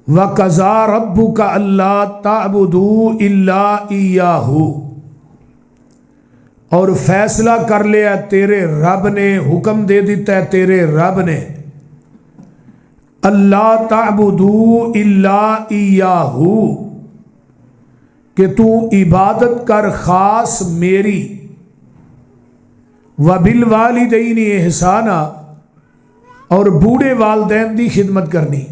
वक़ज़ा रब्बुका अल्ला ताबुदू इल्ला इय्याहू, और फैसला कर लिया तेरे रब ने, हुक्म दे दिता है तेरे रब ने, अल्ला ताबुदू इल्ला इय्याहू, कि तू इबादत कर खास मेरी, व बिल वालिदैनी एहसाना, और बूढ़े वालदैन की खिदमत करनी।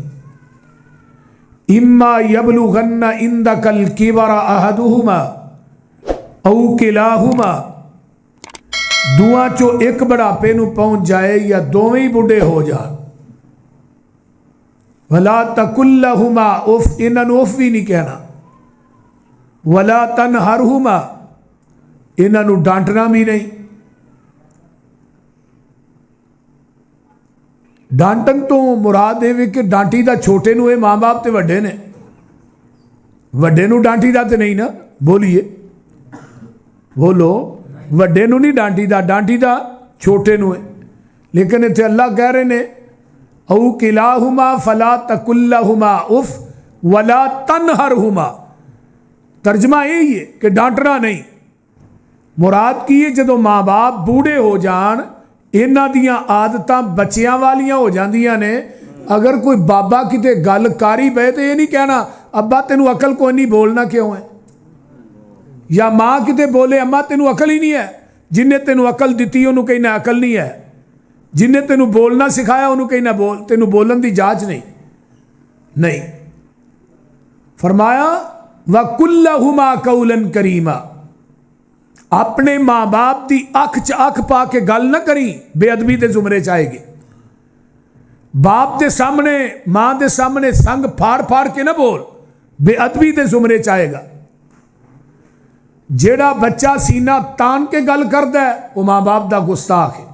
इम्मा यबलुगन्ना इंदकल किबरा अहदुहुमा औ किलाहुमा, दुआ चो एक बुढ़ापे नूं पहुंच जाए या दोवें ही बुढ़े हो जान। वला तकुल्लहुमा उफ, इन्हां उफ भी नहीं कहना। वला तनहरहुमा, इन्हां डांटना भी नहीं। डांटन तो मुराद ये कि डांटी दा छोटे नूं, माँ बाप तो वड्डे ने, वड्डे नूं डांटी दा तो नहीं ना, बोलिए बोलो, वड्डे नूं नहीं डांटी दा, डांटी दा छोटे नूं है। लेकिन इत्थे अल्लाह कह रहे ने औ किलाहुमा फला तकुल्लहुमा उफ वला तनहरहुमा, तर्जमा यही है कि डांटना नहीं। मुराद की है जदों माँ बाप बूढ़े हो जान, इन्हां दियां आदतां बच्चियां वालियां हो जांदियां ने। अगर कोई बाबा किते गल कारी पए तो ये नहीं कहना अब्बा तेनू अकल कोई नहीं, बोलना क्यों है, या माँ किते बोले अम्मा तेनू अकल ही नहीं है, जिन्हें तेनू अकल दी उन्होंने कहना अकल नहीं है, जिन्हें तेनू बोलना सिखाया उन्होंने कहना बोल, तेनू बोलन की जांच नहीं। नहीं, फरमाया वकुल्लहुमा कौलन करीमा, अपने माँ बाप की अख च अख पा के गल ना करी, बेअदबी के जुमरे च आएगी। बाप के सामने माँ के सामने संग फाड़ फाड़ के ना बोल, बेअदबी के जुमरे च आएगा। जेड़ा बच्चा सीना तान के गल करता है वो माँ बाप का गुस्ताख है।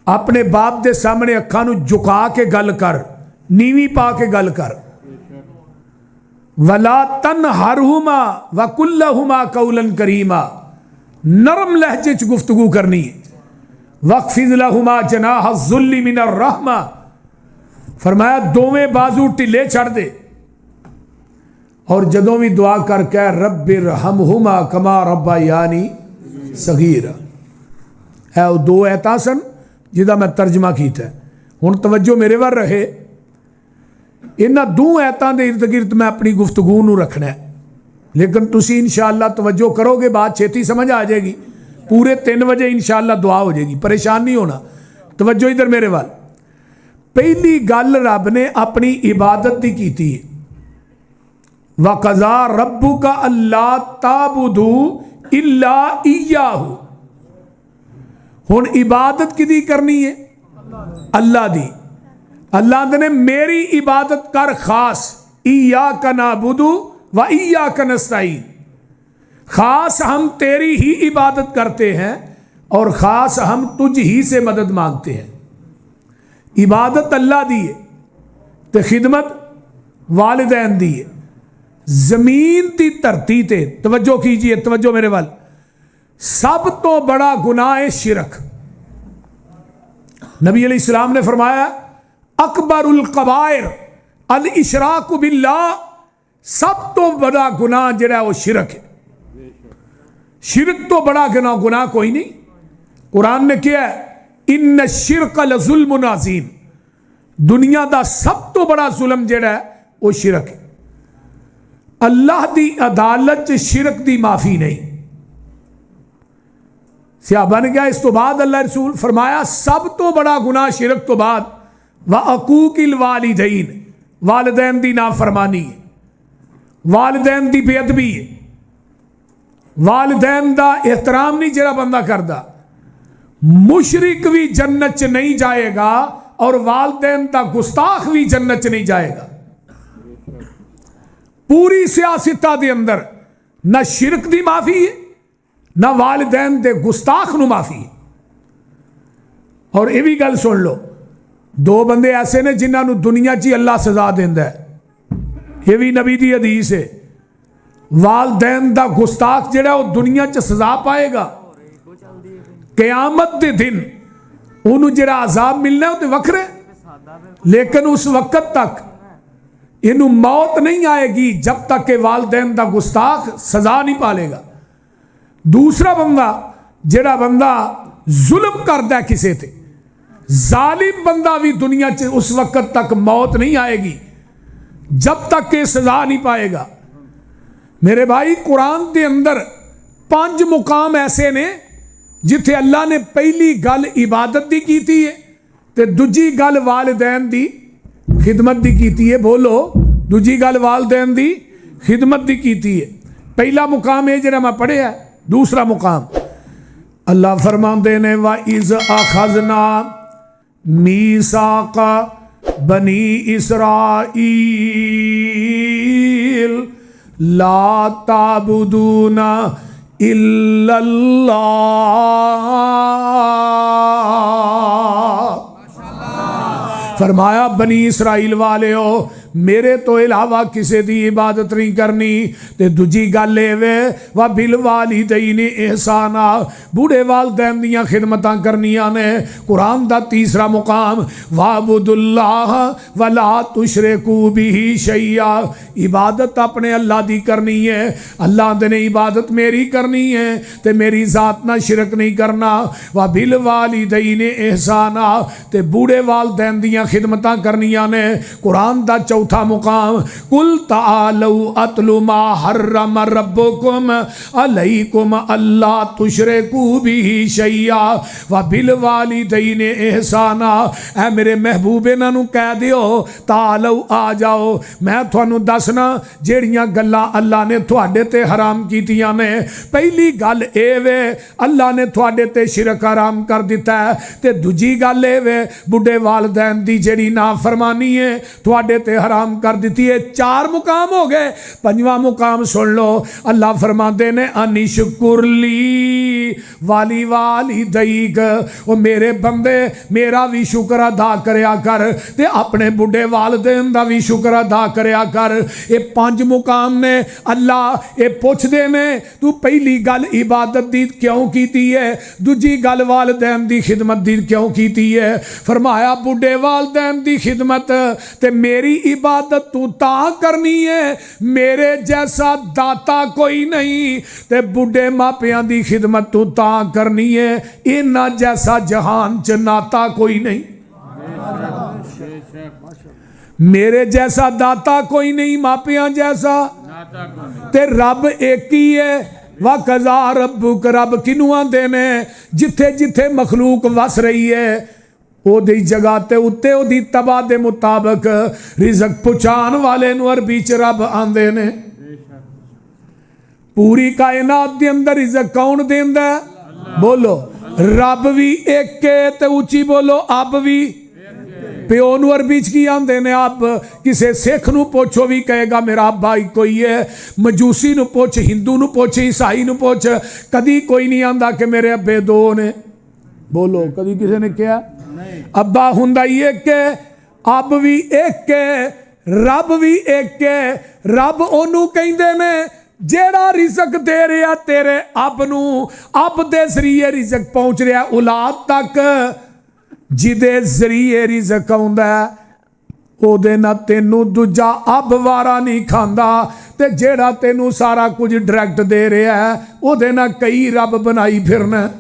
अपने बाप के सामने अखा नूं झुका के गल कर, नीवी पा के गल कर। वला तनहरहुमा वकुल्लहुमा कौलन करीमा, नरम लहजे च गुफ्तगू करनी है। वक्फिज़ लहुमा जनाह ज़ुल्ली मिनर रहमा, फरमाया दोवें बाजू ढिले छड़ दे, और जदों भी दुआ कर कह रब्बिरहमहुमा कमा रब्बायानी सगीरा। है वो दो ऐतां सन जिहदा मैं तर्जमा कीता। हुण तवज्जो मेरे वाल रहे, इन्हां दो ऐतां दे इर्द गिर्द मैं अपनी गुफ्तगू नूं रखना है। लेकिन तुसी इंशाअल्लाह तवज्जो करोगे, बात छेती समझ आ जाएगी। पूरे 3 बजे इंशाअल्लाह दुआ हो जाएगी, परेशान नहीं होना। तवज्जो इधर मेरे वाल। पहली गल रब ने अपनी इबादत की कीती है, वक़ज़ा रब्बुका अल्ला ताबुदू इल्ला इय्याहू। हुण इबादत किदी करनी है? अल्लाह दी। अल्लाह ने मेरी इबादत कर खास, इय्याका नाबुदू व इय्याका नस्तईन, खास हम तेरी ही इबादत करते हैं और ख़ास हम तुझ ही से मदद मांगते हैं। इबादत अल्लाह दी है तो खिदमत वालिदैन दी है। जमीन की धरती ते तवज्जो कीजिए, तवज्जो मेरे वाल, सब तो बड़ा गुनाह है शिरक। नबी अलैहिस्सलाम ने फरमाया अकबरुल कबायर अल इशराक बिल्लाह, सब तो बड़ा गुनाह जिहड़ा वो शिरक है। शिरक तो बड़ा गुनाह कोई नहीं। कुरान ने क्या है, इन्न शिरक लजुल्मुन अज़ीम, दुनिया का सब तो बड़ा जुल्म जिहड़ा है वो शिरक है। अल्लाह की अदालत च शिरक की माफ़ी नहीं। सहाबा ने कहा इस तो बाद अल्लाह रसूल फरमाया सब तो बड़ा गुनाह शिरक तो बाद व अकूकिल वालिदैन, वालिदैन की नाफरमानी है, वालिदैन की बेअदबी है, वालिदैन का एहतराम नहीं जिहड़ा बंदा करता। मुशरिक भी जन्नत च नहीं जाएगा और वालिदैन का गुस्ताख भी जन्नत च नहीं जाएगा। पूरी सियासता के अंदर न शिरक की माफ़ी है न वालिदैन के गुस्ताख नूं माफ़ी है। और यह भी गल सुन लो, दो बंदे ऐसे ने जिन्होंने दुनिया च ही अल्लाह सजा देंदा है, यह भी नबी की हदीस है। वालिदैन का गुस्ताख जिहड़ा वो दुनिया च सजा पाएगा, क़यामत के दिन उन्होंने जिहड़ा अजाब मिलना है वो तो वखरे, लेकिन उस वक्त तक इनू मौत नहीं आएगी जब तक के वालदैन का गुस्ताख सजा नहीं पालेगा। दूसरा बंदा जेड़ा बंदा जुल्म करता है किसी ते, जालिम बंदा भी दुनिया च उस वक्त तक मौत नहीं आएगी जब तक के सजा नहीं पाएगा। मेरे भाई कुरान के अंदर 5 मुकाम ऐसे ने जिथे अल्लाह ने पहली गल इबादत दी कीती है ते दूजी गल वालिदैन दी खिदमत दी कीती है। बोलो, दूजी गल वालिदैन दी खिदमत दी कीती है। पहला मुकाम है जरा मैं पढ़िया। दूसरा मुकाम अल्लाह फरमाते ने वा इज़ अखज़ना मीसाका बनी इसराईल ला ताबुदूना इल्लल्लाह। फरमाया बनी इसराइल वाले हो मेरे तो इलावा किसी की इबादत नहीं करनी। ते दूजी गल वे वा बिल वालिदैन एहसाना, बूढ़े वालदैन दियां खिदमतां करनियां ने। कुरान दा तीसरा मुकाम वाबुदुल्लाह वला तुशरिकू बिही शैया, इबादत अपने अल्लाह दी करनी है। अल्लाह दे ने इबादत मेरी करनी है ते मेरी जात ना शिरक नहीं करना। वा बिल वालिदैन एहसाना, ते बूढ़े वालदैन दियां खिदमतां करनियां ने। कुरान दा चौथा मुकाम कुल तालू अतलु मा हर्रम रब्बुकुम अलैकुम अल्ला तुशरिकू बिही शैया व बिल वालिदैन एहसाना। ऐ मेरे महबूब इन्हां नूं कह दिओ तालू आ जाओ, मैं तुहानूं दसना जेड़ियां गल्लां अल्लाह ने तुहाडे ते हराम कीतियां ने। पहली गल ए वे अल्लाह ने तुहाडे ते शिरक हराम कर दिता है ते दूजी गल ए वे बुढ़े वालदैन दी जेड़ी नाफरमानी है तुहाडे ते हराम कर दी है। 4 मुकाम हो गए। 5वां मुकाम सुन लो, अल्लाह फरमाते ने अनिशकुरली वाली वाली दईक, वो मेरे बंदे मेरा भी शुक्र अदा करया कर ते अपने बुढ़े वालदैन दा भी शुक्र अदा करया कर। ये 5 मुकाम ने। अल्लाह ये पुछदे ने तू पहली गल इबादत दी क्यों कीती है, दूजी गल वालदैन दी खिदमत दी क्यों कीती है। फरमाया बुढ़े वालदैन दी खिदमत ते मेरी इबादत तू तां करनी है मेरे जैसा दाता कोई नहीं, ते बुढ़े मापियां दी खिदमत तू तां करनी है इन्ना जैसा जहान च नाता कोई नहीं। मेरे जैसा दाता कोई नहीं, मापियां जैसा ते रब एक ही है। वा कज़ा रब्बुक, रब किनू आंदे ने जिथे जिथे मखलूक वस रही है ओदी जगह ते उत्ते ओदी तबा दे मुताबिक रिज़क पहुंचान वाले नूं अरबी च रब आंदे ने। पूरी कायनात दे अंदर रिज़क कौन देंदा है? बोलो, रब भी एक है ते उची बोलो अब भी। प्यो नूं अरबी च की आंदे ने अब। किसे सिख नूं पुछो भी कहेगा मेरा अब्बा इको ही है। मजूसी नूं पुछ, हिंदू नूं पुछ, ईसाई नूं पुछ, कदी कोई नहीं आंदा कि मेरे अब्बे 2 ने। बोलो, कदी किसी ने कहा? अब्बा हुंदा ही एक है, अब भी एक है, रब भी एक है। रब ओनू कहंदे ने जेड़ा रिज़क दे रहा तेरे अब नू, अब दे जरिए रिज़क पहुंच रहा औलाद तक, जिदे जरिए रिज़क आउंदा ओदे ना तेनू दूजा अब वारा नहीं खांदा, ते जेड़ा तेनू सारा कुछ डायरैक्ट दे रहा है ओदे ना कई रब बनाई फिरना।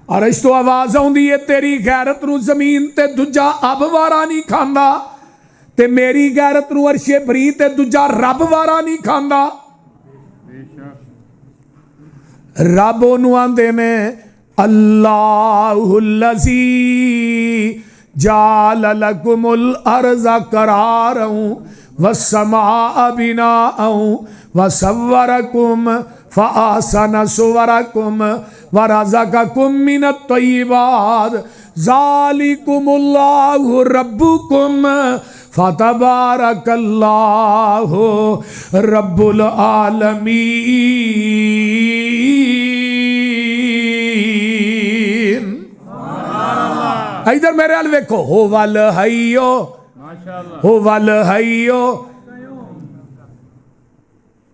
और इस तो आवाज आउंदी है तेरी गैरत नू जमीन ते दूजा अब वारा नहीं खांदा, ते मेरी गैरत नू अर्शे बरी ते दूजा रब वारा नहीं खांदा। रब ओनू आंदे ने अल्लाहुल्लज़ी जाल लकुमुल अर्ज़ा करारं वस्समाअ बिनाअं वसव्वरकुम फ़अहसन सुवरकुम वरज़क़कुम मिनत तय्यिबात ज़ालिकुमुल्लाहु रब्बुकुम फ़तबारकल्लाहु रब्बुल आलमीन। इधर मेरे हाल वेखो, हो वल हइयो, हो वल हइयो।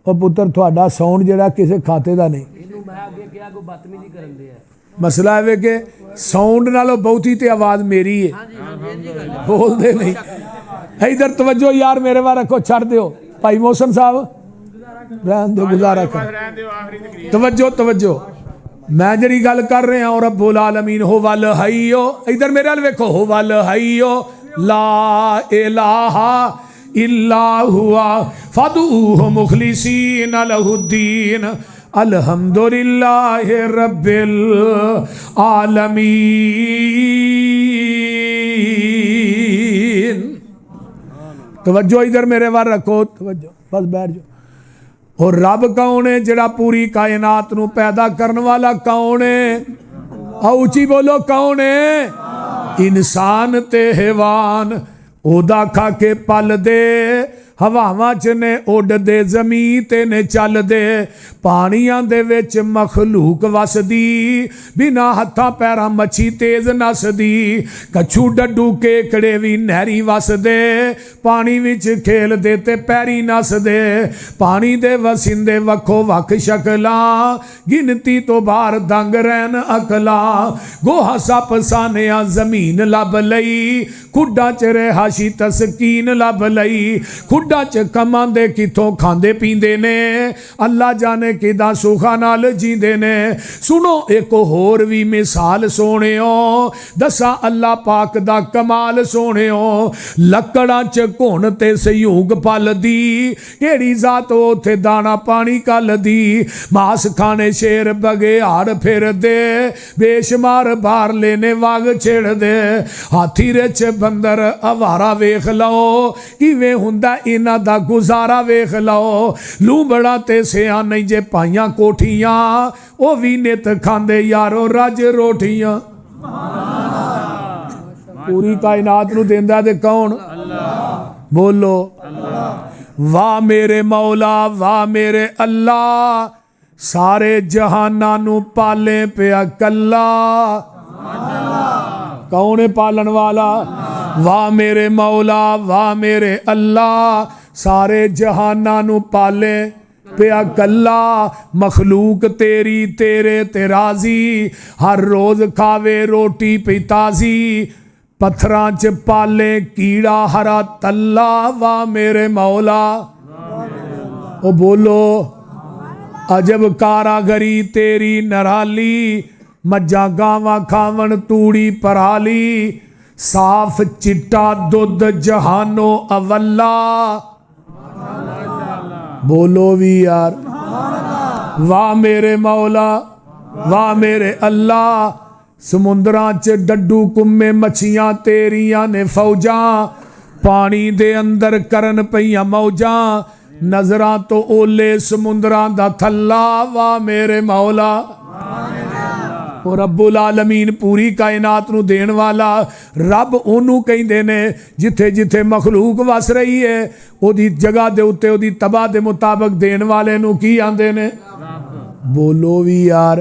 ओ पुत्र थोड़ा साउंड जरा किसी खाते का नहीं। मसला है कि साउंड नालों बहुती ते आवाज मेरी है, बोलते नहीं। इधर तवज्जो यार मेरे वाल रखो, छड़ दो भाई मोहसन साहब, रहन दो गुजारा कर। तवज्जो तवज्जो, मैं जड़ी गल कर रहा और रब्बुल आलमीन हो वल हय्यो, इधर मेरे वाल वेखो, हो वल हय्यो ला इलाहा इल्ला हुआ फदूहु मुखलिसीन लहुद्दीन अल्हम्दुलिल्लाहि रब्बिल आलमीन। तवज्जो इधर मेरे वाल रखो, तवज्जो, बस बैठ जाओ। और रब कौन है? जड़ा पूरी कायनात नू पैदा करने वाला कौन है? ऊंची बोलो कौन है? इंसान ते हैवान ओदा खा के पल दे, हवावां च ने उड़दे, जमीन ते ने चलदे, पानियां दे विच मखलूक वसदी, बिना हत्थां पैरां मच्छी तेज नसदी, कछू डड्डू केकड़े भी नहरी वसदे, पानी विच खेलदे ते पैरी नसदे, पानी दे वसिंदे वक्खो वक्ख शकलां, गिनती तो बाहर दंग रहन अकलां, गोहा सप सानिया जमीन लब लई, खुड्डां च रिहाशी तस्कीन लब लई, खुड्डां च कमांदे किथों खांदे पींदे ने, अल्लाह जाने किदां सुखा नाल जींदे ने। सुनो एक होर भी मिसाल सोहणियो, दसा अल्लाह पाक दा कमाल सोहणियो, लकड़ां च घुण ते सहयोग पलदी, केड़ी जात उत्थे दाना पानी कलदी, मास खाने शेर बगेहार फिरदे, बेशुमार बाहर लेने वाग छेड़दे, हाथी रिच बंदर अवारा वेख लो, किवें हुंदा इन्हां दा गुजारा वेख लो, लूंबड़ा ते सियाने जे पाइयां कोठियां, ओ भी नित खांदे यारो रज रोटियां। पूरी कायनात नू देंदा ते कौन? बोलो वाह मेरे मौला, वाह मेरे अल्लाह, सारे जहाना नू पाले पिया कल्ला। कौन है पालन वाला? वाह मेरे मौला, वाह मेरे अल्लाह, सारे जहाना नू पाले पिया कल्ला, मखलूक तेरी तेरे ते राजी, हर रोज खावे रोटी पी ताजी, पत्थरां च पाले कीड़ा हरा तल्ला। वाह मेरे मौला, ओ बोलो अजब कारागरी तेरी नराली, मज्जा गावां खावन तूड़ी पराली, साफ चिट्टा दुध जहानो अवल्ला। बोलो भी यार वाह मेरे मौला, वाह मेरे अल्लाह, समुंदरां च डड्डू कुम्मे मच्छियां तेरियां ने फौजां, पानी दे अंदर करन पईयां मौजां, नजरां तो ओले समुंदरां दा थल्ला। वाह मेरे मौला, और रब्बुल आलमीन पूरी कायनात नू देण वाला रब ओनू कहिंदे ने जिथे जिथे मखलूक वस रही है ओदी जगह दे उत्ते ओदी तबाह दे मुताबिक देण वाले नू की आंदे ने? बोलो भी यार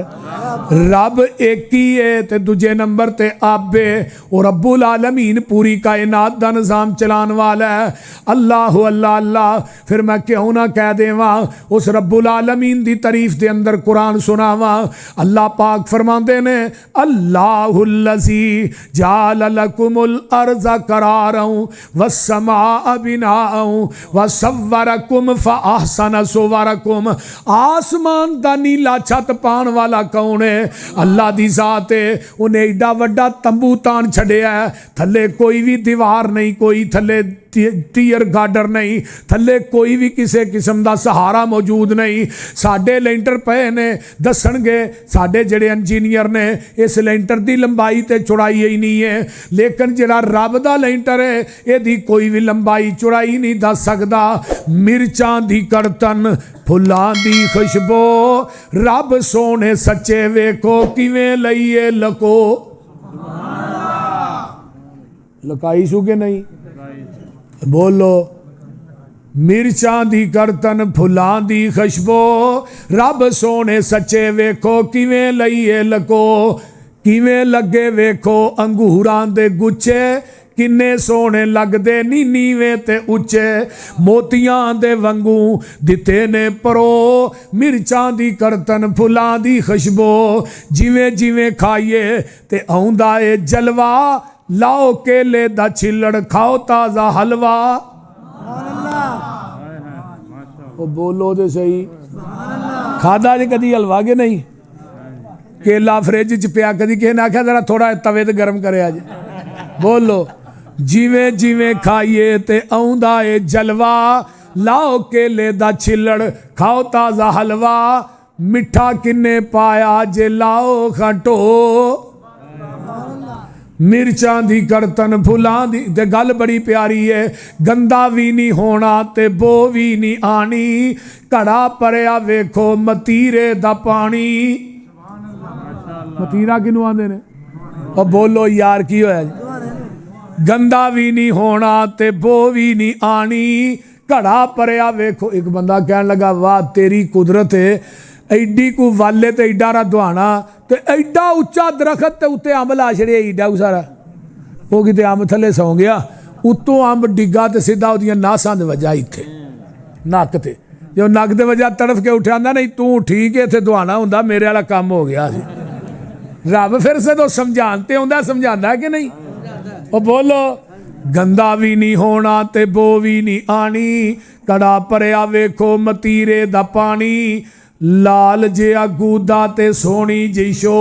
रब एक ही है ते दूजे नंबर ते आबे, और रब्बुल आलमीन पूरी कायनात दा निजाम चलान वाला है। अल्लाह अल्लाह अल्लाह, फिर मैं क्यों ना कह देवा उस रब्बुल आलमीन दी तारीफ दे अंदर कुरान सुनावा। अल्लाह पाक फरमांदे ने अल्लाहुल्लज़ी जाल लकुमुल अर्ज़ करारन वस्समाअ बिनाअन वसव्वरकुम फअहसन सुवरकुम। आसमान दा नीला छत पाण वाला कौन है? अल्लाह दी जात है। उन्हें एडा वड्डा तंबू तान छड़िया है, थले कोई भी दीवार नहीं, कोई थले टीयर गार्डर नहीं, थले कोई भी किसी किस्म का सहारा मौजूद नहीं। साडे लेंटर पे ने दसणगे साडे जेड़े इंजीनियर ने इस लेंटर की लंबाई ते चौड़ाई ही नहीं है, लेकिन जेड़ा रब दा लेंटर है यदी कोई भी लंबाई चौड़ाई नहीं दस सकता। मिर्चां दी कड़तन फुल्लां दी खुशबो, रब सोने सच्चे वेखो किवें लईए लको। लकाई सू के नहीं? बोलो मिर्चां दी करतन फुल्लां दी खुशबो, रब सोने सच्चे वेखो किवें लईए लको। किवें लगे वेखो अंगूरां दे गुच्छे, किन्ने सोने लगदे नी नीवे ते उच्चे। मोतियां दे वंगू दिते ने परो, मिर्चां दी करतन फुल्लां दी खुशबो। जिवें जिवें खाइए ते आउंदा ए जलवा, लाओ केले दा छिलड़, खाओ ताज़ा हलवा। ओ बोलो तो सही, खादा जी कदी हलवा के नहीं? केला फ्रिज च पिया, कदी किसी ने आख्या जरा थोड़ा तवे ते गर्म करे अज? बोलो, जिवें जिवें खाइए ते आउंदा ए जलवा। लाओ केले दा छिलड़, खाओ ताज़ा हलवा। मिठा किन्ने पाया जे लाओ खटो, मिर्चां दी करतन फुलां दी। ते गल बड़ी प्यारी है, गंदा भी नहीं होना ते बो भी नहीं आनी। घड़ा भरिया वेखो मतीरे दा पानी। मतीरा किनू आंदे ने? और बोलो यार की होया जी? गंदा भी नहीं होना ते बो भी नहीं आनी। घड़ा भरिया वेखो। एक बंदा कहन लगा, वाह तेरी कुदरत है, एडी को वाले ते एडा रा दुआना ते एडा उच्चा दरखत ते उत्ते अंब ला छड़े एडा सारा। वो किते अंब थले सौ गया, उत्तों अंब डिग्गा ते सीधा उहदियां नासां दे वजा इत्थे नक ते। जो नक दे वजा तड़फ के उठा, नहीं तू ठीक है, इत्थे दुआना हुंदा, मेरे वाला काम हो गया सी। रब फिर से तो समझाते आउंदा, समझांदा है कि नहीं? ओ बोलो, गंदा भी नहीं होना ते बो भी नहीं आनी। घड़ा भरिया वेखो मतीरे दा पानी। लाल जिहा गूदा ते सोहनी जी शो,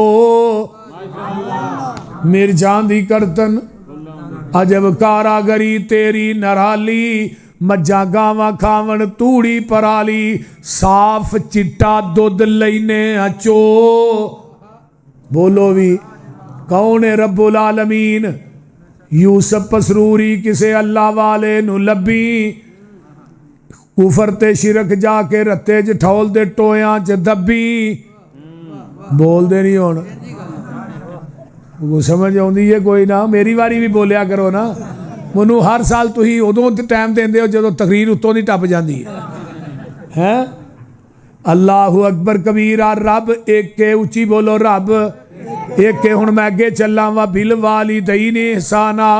मिर्जां दी करतन अजब कारागरी तेरी नराली। मज्जां गावां खावन तूड़ी पराली, साफ चिट्टा दुध लैने अचो। बोलो भी, कौन है रब्बुल आलमीन? यूसुफ पसरूरी किसे अल्लाह वाले नू लभी। कुफर ते शिरक जाके रत्ते च ठौल दे टोयां च दब्बी। बोलते नहीं हुण, समझ आउंदी है कोई ना? मेरी वारी भी बोलिया करो ना। मैनू हर साल तुही उदों टाइम देंदे हो जदों तकरीर उत्तों दी टप जांदी है। अल्लाहु अकबर कबीरा। रब एक के, उच्ची बोलो रब एक के। हुण मैं अगे चला वा, बिल वाली दई ने एहसाना।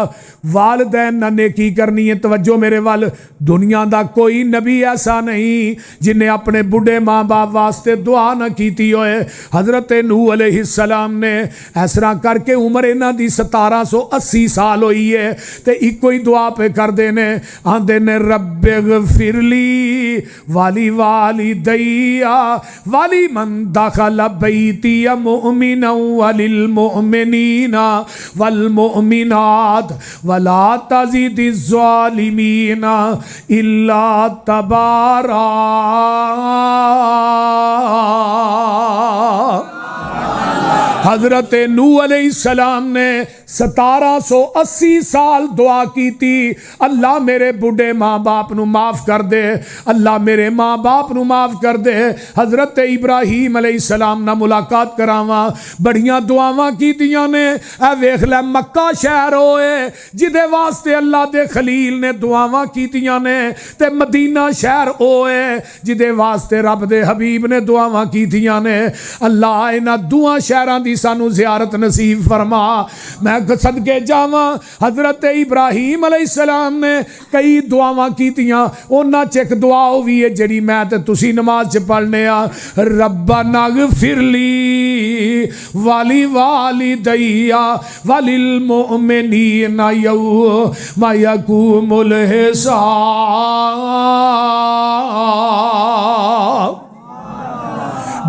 वालदैन ना नेकी करनी है। तवज्जो मेरे वाल, दुनिया दा कोई नबी ऐसा नहीं जिन्हें अपने बुढ़े माँ बाप वास्ते दुआ ना कीती होए। हजरत नूह अलैहिस्सलाम ने इस तरह करके उम्र इन्हां दी 1780 साल हुई है ते इको ही दुआ पे करते ने, आंदे ने रब्बिगफिरली वाली वाली दैया वाली मन दखल बैती मुमिना वलिल मुमिनीना वल मुमिनात वला तज़िदि ज़ालिमीना इल्ला तबारा। हजरत नूह अलैहिस्सलाम ने 1780 साल दुआ की थी, अल्लाह मेरे बुढ़े माँ बाप नू माफ़ कर दे, अल्लाह मेरे माँ बाप नू माफ़ कर दे। हजरत इब्राहीम अलैहिस्सलाम ना मुलाकात करावा, बड़ियां दुआवां कीतियां ने। ऐ वेख लै, मक्का शहर होए जिदे वास्ते अल्लाह दे खलील ने दुआवां कीतियां ने, ते मदीना शहर होए जिदे वास्ते रब दे हबीब ने दुआवां कीतियां ने। अल्लाह इन्हां दुआ शहरां दी सानू ज़ियारत नसीब फरमा। मैं सदके जावां, हजरत इब्राहीम अलैहिस्सलाम ने कई दुआवां कीतियां, उन्हां च एक दुआ भी है जिहड़ी मैं ते तुसी नमाज च पढ़ने आ, रब्बना गफिरली वाली वाली दैया वलिल मुमिनीना यौमा यक़ूमुल हिसाब।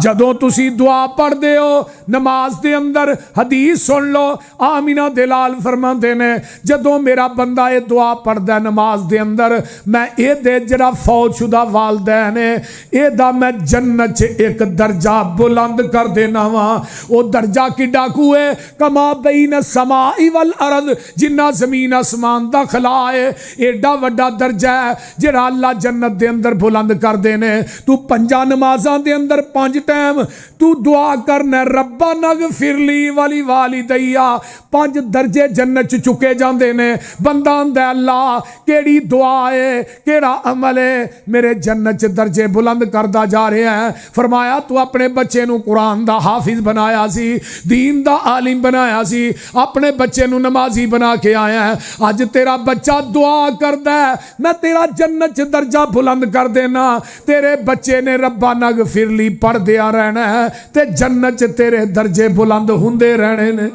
जदों तुसी दुआ पढ़ते हो नमाज के अंदर, हदीस सुन लो, आमिना दलाल फरमाते ने, जदों मेरा बंदा ये दुआ पढ़ता नमाज के अंदर, मैं ये जरा फौजशुदा वालदैन है एदा मैं जन्नत च एक दर्जा बुलंद कर देना वा। वो दर्जा किड्डा कू है, कमा बैन समाई वल अर्द, जिन्ना जमीन आसमान दा खला है, एडा वड्डा दर्जा है जिहड़ा अल्लाह जन्नत के अंदर बुलंद कर देने। तू पंजा नमाजां दे अंदर 5 टाइम तू दुआ करना, रब्बा नगफिरली वाली वाली दैया, 5 दर्जे जन्नत च चुके जाते ने। बंदा आंदा अल्लाह केड़ी दुआ है, केड़ा अमल है मेरे जन्नत च दर्जे बुलंद करदा जा रहा है। फरमाया तू अपने बच्चे नू कुरान दा हाफिज बनाया सी, दीन दा आलिम बनाया सी, अपने बच्चे नू नमाजी बना के आया है। अज तेरा बच्चा दुआ करदा है, मैं तेरा जन्नत च दर्जा बुलंद कर देना। तेरे बच्चे ने रब्बा नगफिरली पढ़ दिया रहना है ते जन्नत च तेरे दर्जे बुलंद हुंदे रहने ने।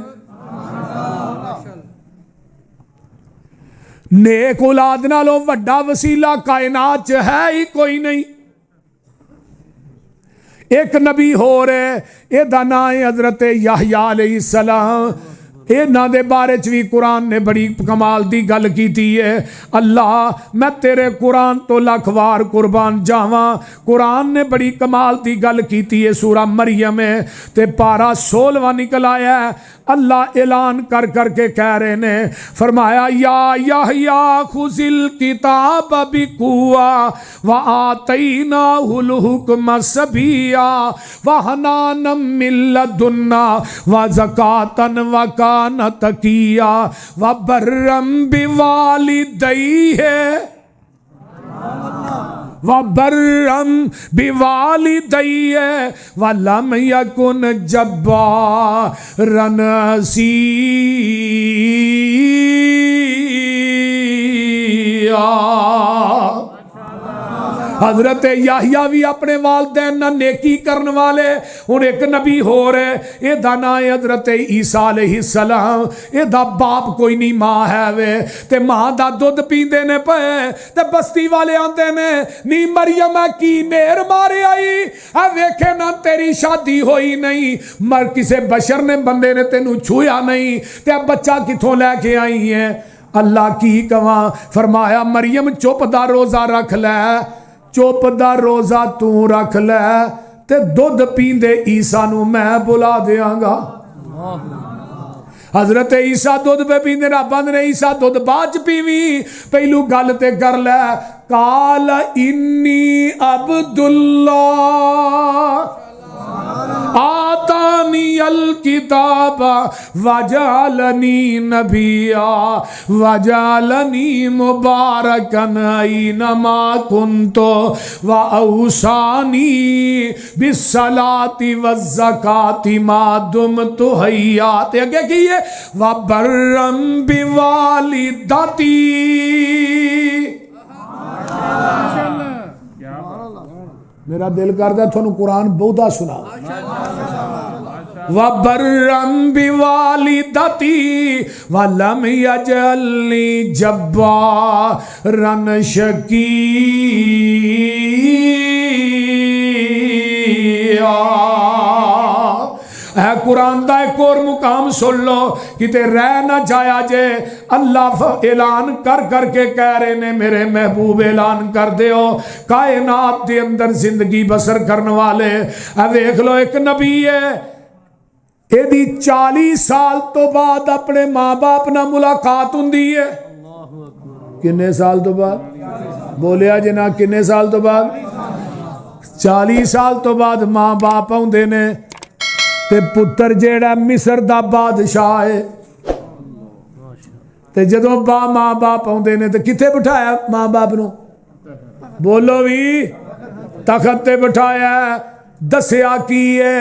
नेक औलाद नालों वड्डा वसीला कायनात च है ही कोई नहीं। एक नबी हो रहे, एदा नाम है हजरत याहया अलैहिस्सलाम। इन्हां दे बारे च भी कुरान ने बड़ी कमाल दी गल कीती है। अल्लाह मैं तेरे कुरान तो लख वार कुर्बान जावा। कुरान ने बड़ी कमाल दी गल कीती है। सूरा मरियम है ते पारा 16वां निकल आया है। अल्लाह ऐलान कर करके कह रहे ने, फरमाया या याहया खुजिल किताब बिकुवा व आतैनाहुल हुक्म सबिया व हनानम मिन लदुन्ना व ज़कातन व कान तकिया व बर्रम बिवालिदैहि वबर्रम बिवालिदैहि वलम यकुन जब्बारन असीया। हजरत याहिया भी अपने वालदैन ना नेकी करने वाले। हुण एक नबी हो रहे, एदा नाम है हजरत ईसा अलैहिस्सलाम। एदा बाप कोई नहीं, मां है वे ते मां दा दुध पींदे ने पे ते बस्ती वाले आंदे ने नी मरियम की नेर मारे आई है, वेखे ना तेरी शादी होई नहीं, मर किसे बशर ने बंदे ने तेनू छूया नहीं ते बच्चा किथों लैके आई है। अल्लाह की कवां, फरमाया मरियम चुप दा रोजा रख लै, चुप दा रोजा तू रख लै ते दुध पींदे ईसा नू मैं बुला देंगा। हजरत ईसा दुध पे पींदे ना बंद ने, ईसा दुध बाद च पीवी, पहलू गल ते कर लै। काल इन्नी अब्दुल्लाह आतानी अल किताब वजालनी नबिया वजालनी मुबारकन ऐनमा कुंतो व औसानी बिस्सलाति वज़्ज़काति मा दुमतु हय्या। ते अगे की है व बर्रम बिवालिदती। मेरा दिल करदा थोनू कुरान बहुता सुना। वबर्रम बिवालिदती वलम यजअलनी जब्बारन शकीया। है कुरान का एक और मुकाम सुन लो, किते रह ना जाया जे। अल्लाह ऐलान कर करके कह रहे ने, मेरे महबूब ऐलान कर दियो कायनात के अंदर जिंदगी बसर करने वाले। वेख लो एक नबी है, यदि 40 साल तो बाद अपने माँ बाप ना मुलाकात हुंदी है। किन्ने साल तो बाद बोलिया जना, किन्ने साल तो बाद? 40 साल तो बाद माँ बाप आउंदे ने ते पुत्र जेड़ा मिस्र दा बादशाह है, ते जदों माँ बाप आउंदे ने ते किथे बिठाया माँ बाप नू? बोलो भी, तखत ते बिठाया। दसिया की है,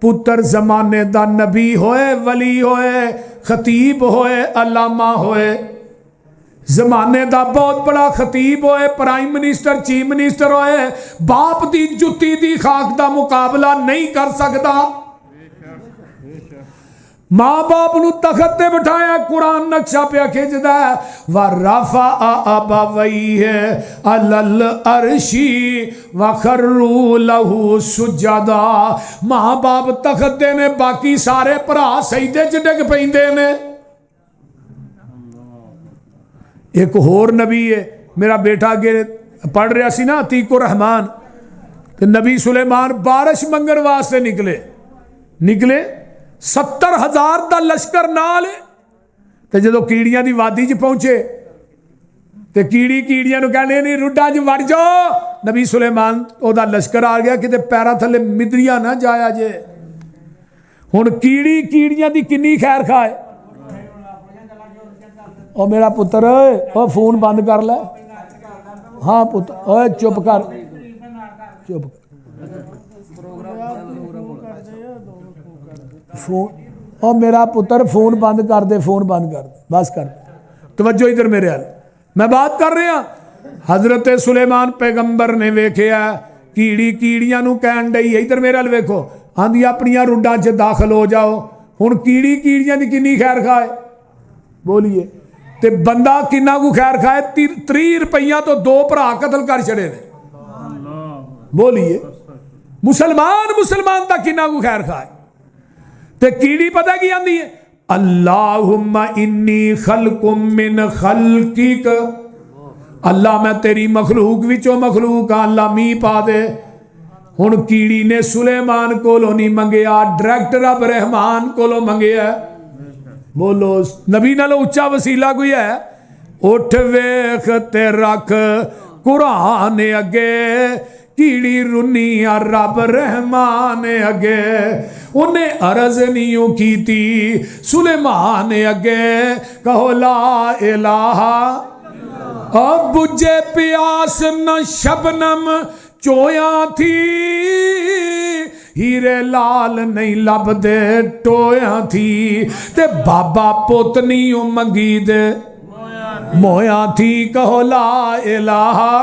पुत्र जमाने दा नबी होए, वली होए, खतीब होए, अलामा होए, जमाने दा बहुत बड़ा खतीब होए, प्राइम मिनिस्टर, चीफ मिनिस्टर होए, बाप दी जुत्ती दी खाक दा मुकाबला नहीं कर सकता। मां बाप नू तखत ते बिठाया। कुरान नक्शा पे खिंचदा व रफा अबवैहि अलल अर्शी व खर्रू लहू सुजदा। मां बाप तखत दे ने, बाकी सारे भरा सजदे च डिग पैंदे ने। एक होर नबी है, मेरा बेटा अगे पढ़ रहा सी ना अतीकुर रहमान, ते नबी सुलेमान बारिश मंगण वास्ते निकले 70,000 का लश्कर नाल। ते जदों कीड़ियां दी वादी च पहुंचे ते कीड़ियां नूं कहने नहीं रुड्डा च वड़ जाओ। नबी सुलेमान ओदा लश्कर आ गया, किते पैरां थले मिदरिया ना जाया जे। हुण कीड़ियां दी किन्नी खैर खाए। ओ मेरा पुत्र, ओ फोन बंद कर ले। हाँ पुत्र, ओए चुप कर, चुप कर। फोन, ओ मेरा पुत्र फोन बंद कर दे, फोन बंद कर दे, बस कर दे। तवज्जो इधर मेरे हाल, मैं बात कर रहा। हजरत सुलेमान पैगंबर ने वेख्या कीड़ियां नूं कहन डई, इधर मेरे हाल वेखो, आंदी अपनियां रुड्डां च दाखिल हो जाओ। हुण कीड़ियां दी किन्नी खैर खाए बोलिए। ते बंदा किन्ना को खैर खाए 30 रुपया तो 2 भरा कतल कर छड़े ने। बोलिए मुसलमान का किन्ना को खैर खाए। ते कीड़ी पता की आंदी है, अल्लाहुम्मा इन्नी खल्कुम मिन खल्किक, अल्लाह मैं तेरी मखलूक विचों मखलूक हाँ, अल्लाह मीह पा दे। हुण कीड़ी ने सुलेमान कोलों नहीं मंगया, डायरेक्ट रब रहमान कोलों मंगया। बोलो नबी नालों उच्चा वसीला कोई है? उठ वेख ते रख कुरान अगे, कीड़ी रुनी आ रब रहमान अगे। उन्हें अरज नहीं की थी सुलेमान अगे, कहो ला इलाहा। अब बुझे प्यास न शबनम चोया थी, हीरे लाल नहीं लभदे टोया थी। ते बाबा पुत नहीं मंगी दे मोया थी, कहो ला इलाहा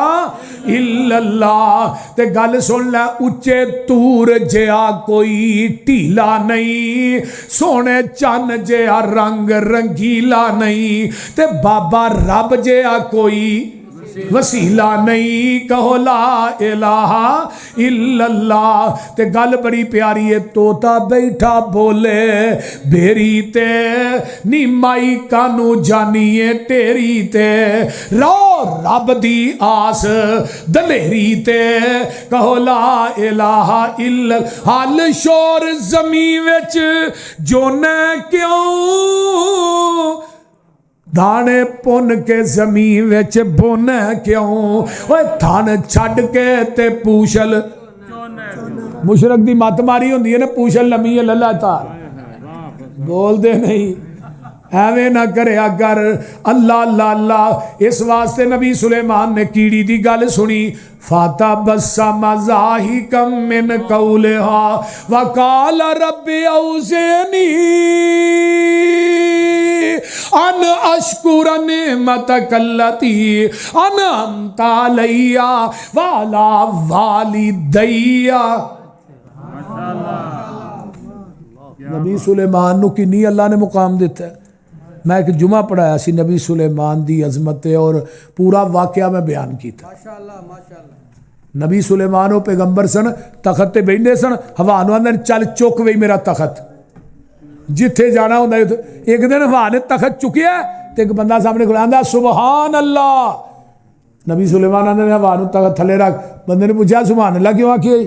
इल्लल्लाह। ते गल सुन लै, उच्चे तूर जिया कोई ढीला नहीं, सोने चन जिया रंग रंगीला नहीं। ते बाबा रब जिया कोई वसीला नहीं, कहो ला इलाहा इल्लल्लाह। ते गल बड़ी प्यारी है, तोता बैठा बोले बेरी ते नी माई कानू जानिए तेरी ते, रो रब दी आस दलेरी ते, कहो ला इलाहा इल्लल्लाह। हल शोर ज़मीं विच जोने क्यों, दाने पुन के जमीन विच बुन क्यों। ओए धन छड़ के ते पूछल, मुशरक दी मत मारी होंदी है ना, पूछल लमी है लल्ला तार, बोलते नहीं एवें ना करया कर। अल्लाह अल्लाह अल्लाह। इस वास्ते नबी सुलेमान ने कीड़ी दी गल सुनी, फाता बस्सा मजाही कम मिन कौलहा वकाल रब्बी औज़िनी अन अशकुर निअमतक अल्लती अनअमत अलैया वाला वालिदैया। नबी सुलेमान नू किन्नी अल्लाह ने मुकाम दिता है। मैं एक जुमा पढ़ाया सी नबी सुलेमान दी अजमत और पूरा वाकया मैं बयान किया। नबी सुलेमान वो पैगंबर सन, तखत ते बैठे सन, हवा नूं आंदे चल चुक वही मेरा तखत, जिथे जाना होंदा। एक दिन हवा ने तखत चुकिया तो एक बंदा सामने खड़ा आंदा सुबहान अल्लाह। नबी सुलेमान आंदे हवा नूं तखत थले रख। बंदे ने पूछा सुबहान अल्लाह क्यों आखिए?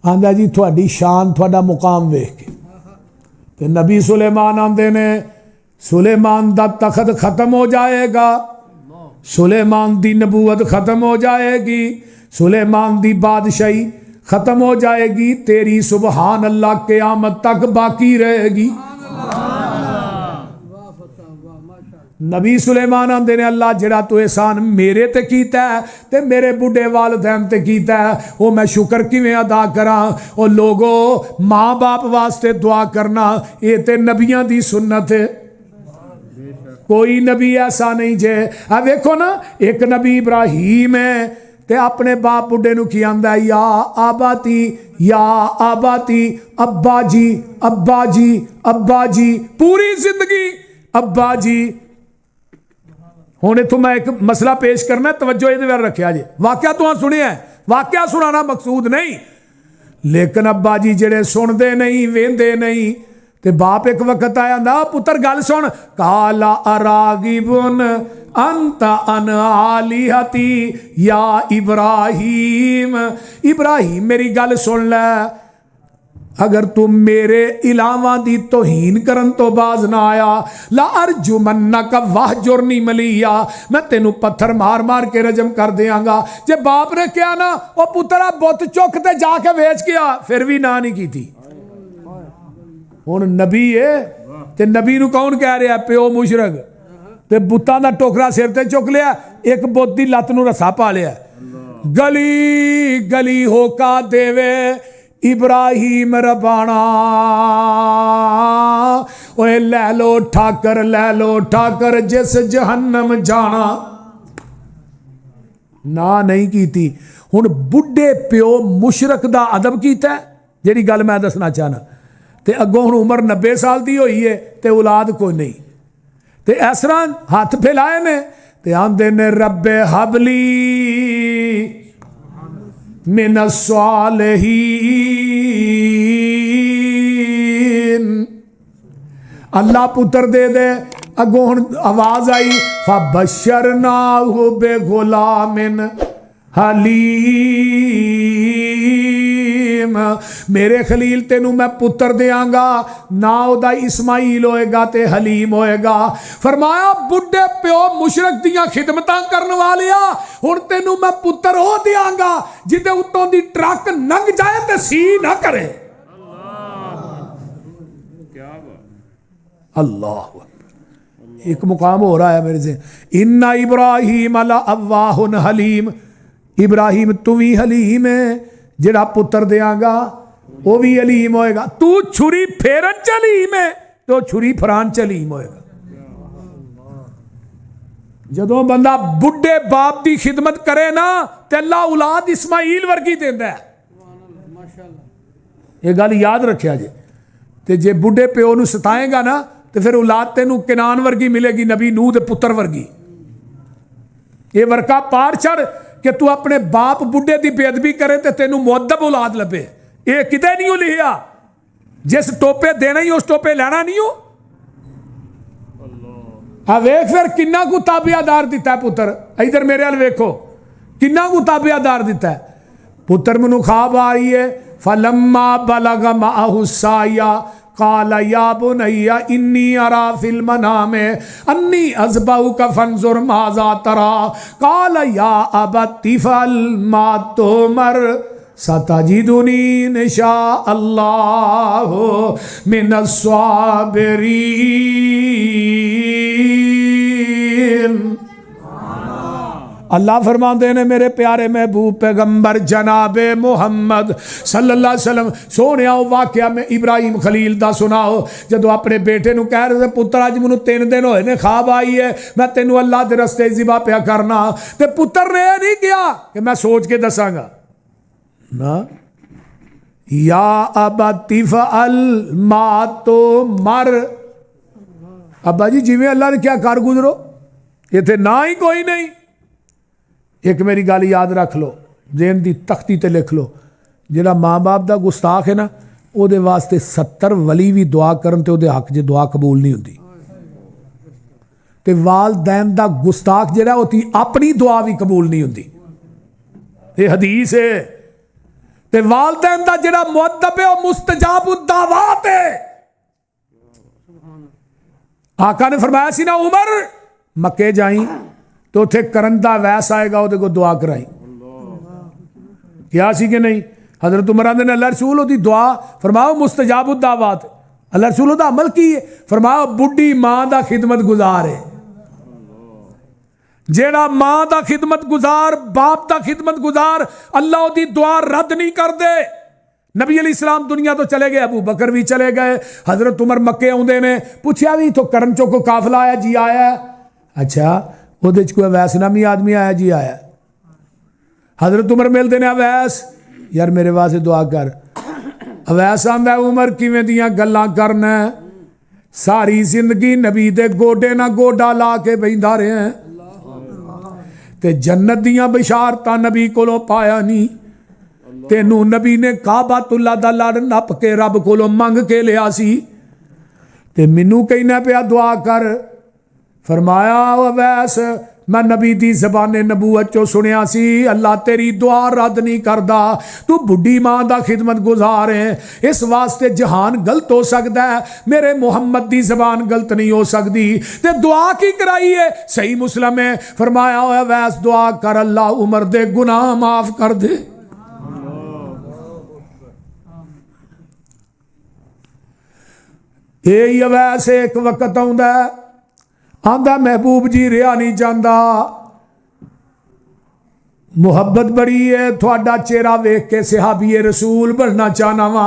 आंदा जी थोड़ी शान थोड़ा मुकाम वेख के। तो नबी सुलेमान आंदे ने सुलेमान दा तखत खत्म हो जाएगा, सुलेमान दी नबूवत खत्म हो जाएगी, सुलेमान दी बादशाही खत्म हो जाएगी, तेरी सुबहान अल्लाह क़यामत तक बाकी रहेगी। नबी सुलेमान आंदे ने अल्लाह जेड़ा तू एहसान मेरे ते कीता है ते मेरे बुढ़े वालदैन ते कीता है, वो मैं शुक्र किवें अदा करा। और लोगो माँ बाप वास्ते दुआ करना ये ते नबियां दी सुन्नत है, कोई नबी ऐसा नहीं जे। आ वेखो ना, एक नबी इब्राहीम है ते अपने बाप बुढ़े नूं की आंदा है, या आबाती या आबाती, अब्बा जी अब्बा जी अब्बा जी, पूरी जिंदगी अब्बा जी। हुण इत्थों मैं एक मसला पेश करना, तवज्जो इहदे वल रखिया जे। वाकया तुहां सुनिया है, वाकया सुनाना मकसूद नहीं, लेकिन अब्बा जी जेड़े सुनते नहीं वेंदे नहीं। ते बाप एक वक्त आया ना, पुत्र गल सुन, काला अरागिबुन अंत अन आलिहती या इब्राहीम। इब्राहीम मेरी गल सुन लै, अगर तू मेरे इलावा दी तोहीन करन तो बाज ना आया, ला अर्जुमन्नक वहजुरनी मलिया, मैं तेनू पत्थर मार मार के रजम कर देंगा। जे बाप ने कहा ना वो पुत्रा बुत चुक ते जाके वेच गया, फिर भी ना नहीं की थी। हुण नबी है ते नबी नू कौन कह रहा प्यो मुशरक, ते बुतां दा टोकरा सिर ते चुक लिया, एक बुत दी लत्त नू रस्सा पा लिया। गली गली होका देवे इब्राहीम रबाना, ओए लै लो ठाकर जिस जहन्नम जाना। ना नहीं कीती। हुण बुढ़े प्यो मुशरक दा अदब कीता, जिहड़ी गल मैं दसना चाहना। ते अगों हुण उम्र 90 साल दी होई है ते औलाद कोई नहीं, ते इस तरह हाथ फैलाए ने ते आंदे ने रब्बे हबली मिन सालिहीन, अल्लाह पुत्र दे दे। अगों हुण आवाज आई फबशरनाहु बिगुलामिन हलीम, मेरे खलील तेनू मैं पुत्र देंगा, ना उदा इस्माइल होएगा ते हलीम होएगा। फरमाया बुढ़े प्यो मुशरक दियां खिदमतां करने वालिया, हुण तेनू मैं पुत्र हो देंगा जिदे उत्तों दी ट्रक लंघ जाए ते सी ना करे। अल्लाह एक मुकाम हो रहा है मेरे से, इन्ना इब्राहिम अला अव्वाहुन हलीम, इब्राहिम तू भी हलीम है, जेड़ा पुत्र देंगा वो भी हलीम होएगा। तू छुरी फेरन च हलीम है तो छुरी फरान च हलीम होएगा। जदों बंदा बुढ़े बाप की खिदमत करे ना ते अल्लाह औलाद इस्माइल वर्गी देंदा है। ये गल याद रखिया जे, ते जे बुढ़े प्यो नूं सताएगा ना तो फिर औलाद तेनू किनान वर्गी मिलेगी, नबी नूह दे पुत्र वर्गी। ये वर्का पार चढ़ कि तू अपने बाप बुढ़े की बेअदबी करे तो तेनू मुअद्दब औलाद लभे। ये किते नहीं हो लिखिया, जिस टोपे देना ही उस टोपे लेना नहीं हो। हाँ वेख फिर किन्ना को ताबियादार दिता है पुत्र, इधर मेरे वाल वेखो किन्ना को ताबियादार दिता है पुत्र। मैनू ख्वाब आ रही है फलम्मा बलग माहु साया काला या बुनैया इन्नी अरा फिल मनामे अन्नी अज़बहु का फंजुर माज़ा तरा काला या अबती फल मा तुमर सतजिदुनी इंशाअल्लाह मिनस साबिरीन। अल्लाह फरमाते ने मेरे प्यारे महबूब पैगंबर जनाबे मुहम्मद सल्लल्लाहु अलैहि वसल्लम सोने वाकया में इब्राहिम खलील दा सुनाओ। जदों अपने बेटे नूं कह रहे पुत्र अज मैनूं 3 दिन होए ने ख्वाब आई है, मैं तेनों अल्लाह दे रस्ते ज़िबा पिया करना, ते पुत्र ने यह नहीं किया कि मैं सोच के दसांगा ना, या अबती फअल मा तुमर, अब्बा जी जिवें अल्लाह ने क्या कर गुजरो, इत्थे ना ही कोई नहीं। एक मेरी गल याद रख लो, जेन दी तख्ती ते लिख लो, जिहड़ा माँ बाप दा गुस्ताख है ना उहदे वास्ते 70 वली भी दुआ करन ते उहदे हक च दुआ कबूल नहीं हुंदी, ते वालदैन दा गुस्ताख जिहड़ा उहदी अपनी दुआ भी कबूल नहीं हुंदी। ये हदीस है। ते वालदैन दा जिहड़ा मुअद्दब है वह मुस्तजाबुद दावात है। आका ने फरमाया सी ना उमर मक्के जाई तो उथे करंदा वैस आएगा, वो को दुआ कराई, क्या सी कि नहीं। हजरत उमर आंदे ने अल्लाह रसूल ओदी दुआ फरमाओ मुस्तजाबुद दावात, अल्लाह रसूल ओदा अमल की है, फरमाओ बुढ़ी मां दा खिदमत गुजार है। जेड़ा मां दा खिदमत गुजार बाप दा खिदमत गुजार अल्लाह ओदी दुआ रद्द नहीं कर दे। नबी अली इस्लाम दुनिया तो चले गए, अबू बकर भी चले गए, हजरत उमर मक्के आउंदे ने, पूछया भी तो करन चो को काफिला आया जी आया, अच्छा ਉਹਦੇ ਚ कोई अवैस नामी आदमी आया जी आया। हजरत उमर मिलते ने, अवैस यार मेरे वास्ते दुआ कर। अवैस आंदा उमर किवें दियां गल्लां करना, सारी जिंदगी नबी दे गोडे ना गोडा ला के बहिंदा रहे हैं ते जन्नत दियां बिशारतां नबी कोलों पाया नहीं। तेनू नबी ने काबातुल्ला दा लड़ नप के रब कोलों मंग के लिया सी ते मैनू कहना पिया दुआ कर। फरमाया अवैस मैं नबी दी ज़बाने नबूवत चो सुनिया सी अल्लाह तेरी दुआ रद्द नहीं करदा, तू बुढ़ी मां दा खिदमत गुजार है, इस वास्ते जहान गलत हो सकता है, मेरे मुहम्मद दी ज़बान गलत नहीं हो सकती। ते दुआ की कराई है, सही मुस्लिम है। फरमाया अवैस दुआ कर अल्लाह उमर दे गुनाह माफ कर दे। यही अवैस एक वक्त आउंदा आंदा महबूब जी रिहा नहीं जाता, मुहब्बत बड़ी है, थोड़ा चेहरा वेख के सिहाबीए रसूल बनना चाहना वा।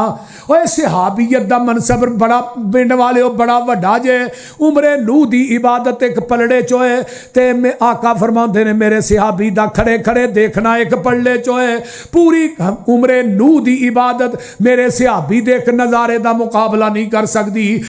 ओए सिहाबीयत दा मनसब बड़ा पिंड वाले बड़ा वड्डा जे, उमरे नूह दी इबादत एक पलड़े चोए ते मैं आका फरमाते ने मेरे सिहाबी दा खड़े खड़े देखना एक पलड़े चोए। पूरी उमरे नूह दी इबादत मेरे सिहाबी दे एक नज़ारे दा मुकाबला नहीं कर सकती।